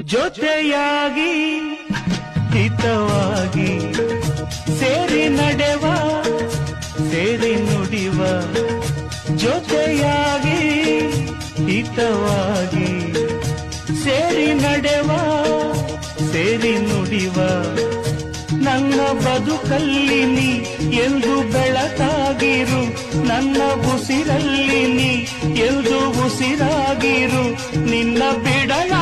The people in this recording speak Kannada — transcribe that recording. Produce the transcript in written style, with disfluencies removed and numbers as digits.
ಜೊತೆಯಾಗಿ ಹಿತವಾಗಿ ಸೇರಿ ನಡೆವ ಸೇರಿ ನುಡಿವ ಜೊತೆಯಾಗಿ ಹಿತವಾಗಿ ಸೇರಿ ನಡೆವ ಸೇರಿ ನುಡಿವ ನನ್ನ ಬದುಕಲ್ಲಿ ನೀ ಎಂದು ಬೆಳಕಾಗಿರು ನನ್ನ ಉಸಿರಲ್ಲಿ ನೀ ಎಂದು ಉಸಿರಾಗಿರು ನಿನ್ನ ಬಿಡಲ